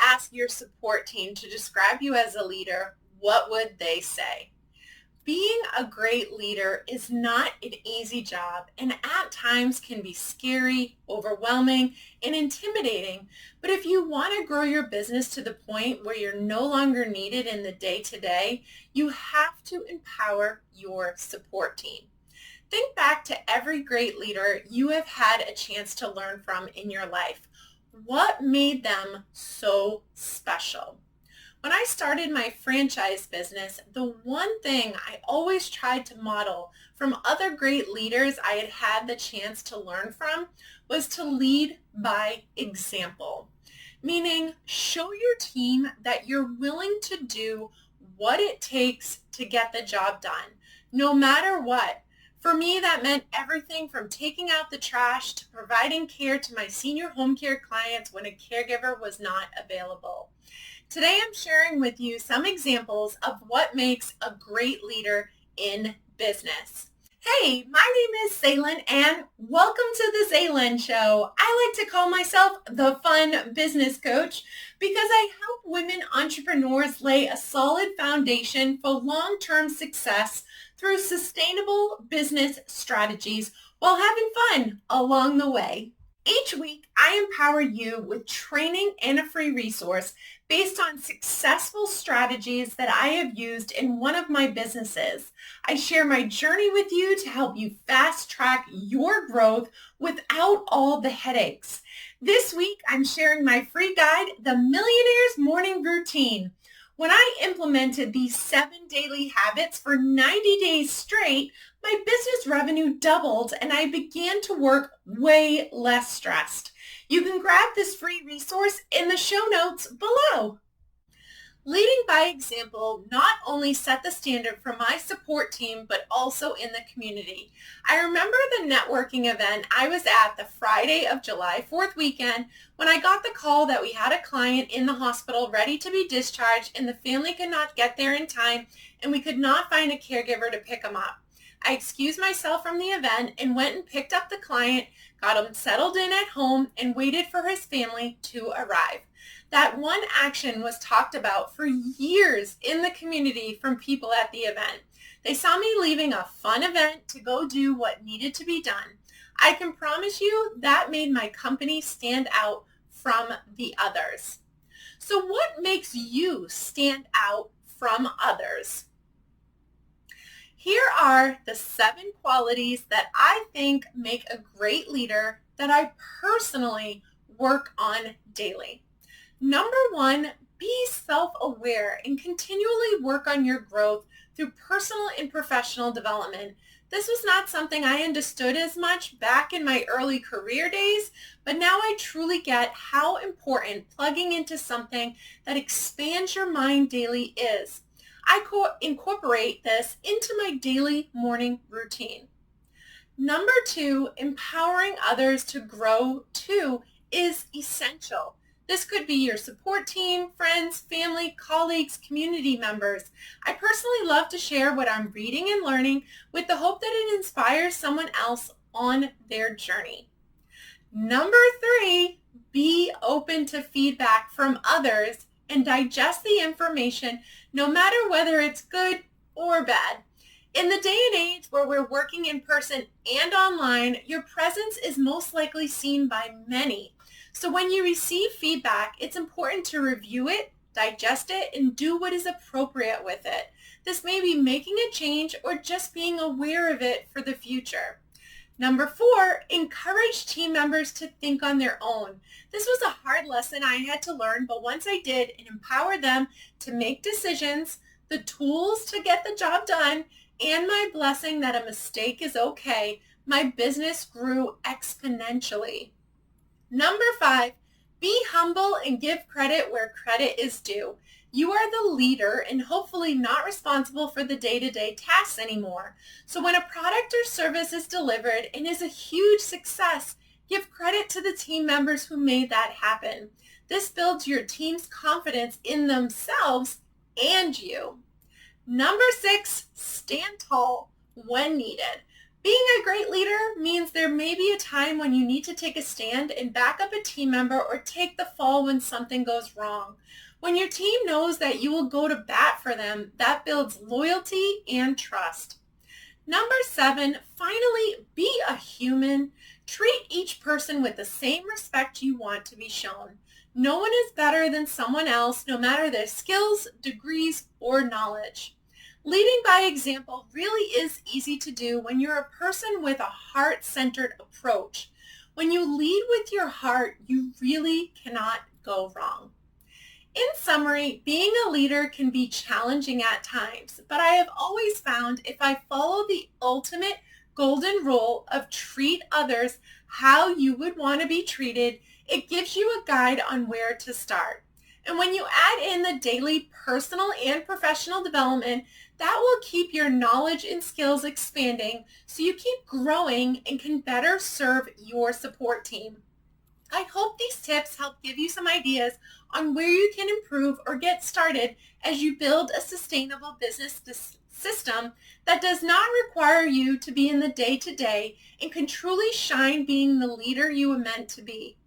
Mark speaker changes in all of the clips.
Speaker 1: ask your support team to describe you as a leader, what would they say? Being a great leader is not an easy job and at times can be scary, overwhelming, and intimidating. But if you want to grow your business to the point where you're no longer needed in the day-to-day, you have to empower your support team. Think back to every great leader you have had a chance to learn from in your life. What made them so special? When I started my franchise business, the one thing I always tried to model from other great leaders I had had the chance to learn from was to lead by example, meaning show your team that you're willing to do what it takes to get the job done, no matter what. For me, that meant everything from taking out the trash to providing care to my senior home care clients when a caregiver was not available. Today, I'm sharing with you some examples of what makes a great leader in business. Hey, my name is Sailynn and welcome to the Sailynn Show. I like to call myself the fun business coach because I help women entrepreneurs lay a solid foundation for long-term success through sustainable business strategies while having fun along the way. Each week, I empower you with training and a free resource based on successful strategies that I have used in one of my businesses. I share my journey with you to help you fast track your growth without all the headaches. This week, I'm sharing my free guide, The Millionaire's Morning Routine. When I implemented these 7 daily habits for 90 days straight, my business revenue doubled and I began to work way less stressed. You can grab this free resource in the show notes below. Leading by example not only set the standard for my support team, but also in the community. I remember the networking event I was at the Friday of July 4th weekend when I got the call that we had a client in the hospital ready to be discharged and the family could not get there in time and we could not find a caregiver to pick them up. I excused myself from the event and went and picked up the client, got him settled in at home, and waited for his family to arrive. That one action was talked about for years in the community from people at the event. They saw me leaving a fun event to go do what needed to be done. I can promise you that made my company stand out from the others. So what makes you stand out from others? Here are the 7 qualities that I think make a great leader that I personally work on daily. Number 1, be self-aware and continually work on your growth through personal and professional development. This was not something I understood as much back in my early career days, but now I truly get how important plugging into something that expands your mind daily is. I incorporate this into my daily morning routine. Number 2, empowering others to grow too is essential. This could be your support team, friends, family, colleagues, community members. I personally love to share what I'm reading and learning with the hope that it inspires someone else on their journey. Number 3, be open to feedback from others and digest the information no matter whether it's good or bad. In the day and age where we're working in person and online, your presence is most likely seen by many. So when you receive feedback, it's important to review it, digest it, and do what is appropriate with it. This may be making a change or just being aware of it for the future. Number 4, encourage team members to think on their own. This was a hard lesson I had to learn, but once I did, it empowered them to make decisions, the tools to get the job done, and my blessing that a mistake is okay. My business grew exponentially. Number 5, be humble and give credit where credit is due. You are the leader and hopefully not responsible for the day-to-day tasks anymore. So when a product or service is delivered and is a huge success, give credit to the team members who made that happen. This builds your team's confidence in themselves and you. Number 6, stand tall when needed. Being a great leader means there may be a time when you need to take a stand and back up a team member or take the fall when something goes wrong. When your team knows that you will go to bat for them, that builds loyalty and trust. Number 7, finally, be a human. Treat each person with the same respect you want to be shown. No one is better than someone else, no matter their skills, degrees, or knowledge. Leading by example really is easy to do when you're a person with a heart-centered approach. When you lead with your heart, you really cannot go wrong. In summary, being a leader can be challenging at times, but I have always found if I follow the ultimate golden rule of treat others how you would want to be treated, it gives you a guide on where to start. And when you add in the daily personal and professional development, that will keep your knowledge and skills expanding so you keep growing and can better serve your support team. I hope these tips help give you some ideas on where you can improve or get started as you build a sustainable business system that does not require you to be in the day-to-day and can truly shine being the leader you were meant to be.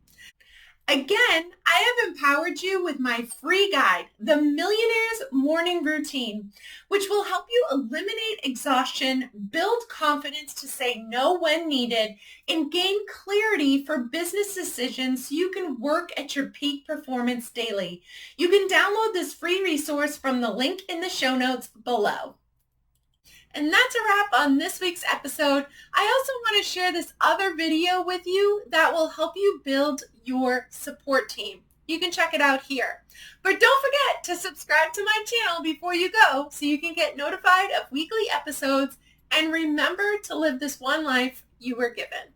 Speaker 1: Again, I have empowered you with my free guide, The Millionaire's Morning Routine, which will help you eliminate exhaustion, build confidence to say no when needed, and gain clarity for business decisions so you can work at your peak performance daily. You can download this free resource from the link in the show notes below. And that's a wrap on this week's episode. I also want to share this other video with you that will help you build your support team. You can check it out here. But don't forget to subscribe to my channel before you go so you can get notified of weekly episodes. And remember to live this one life you were given.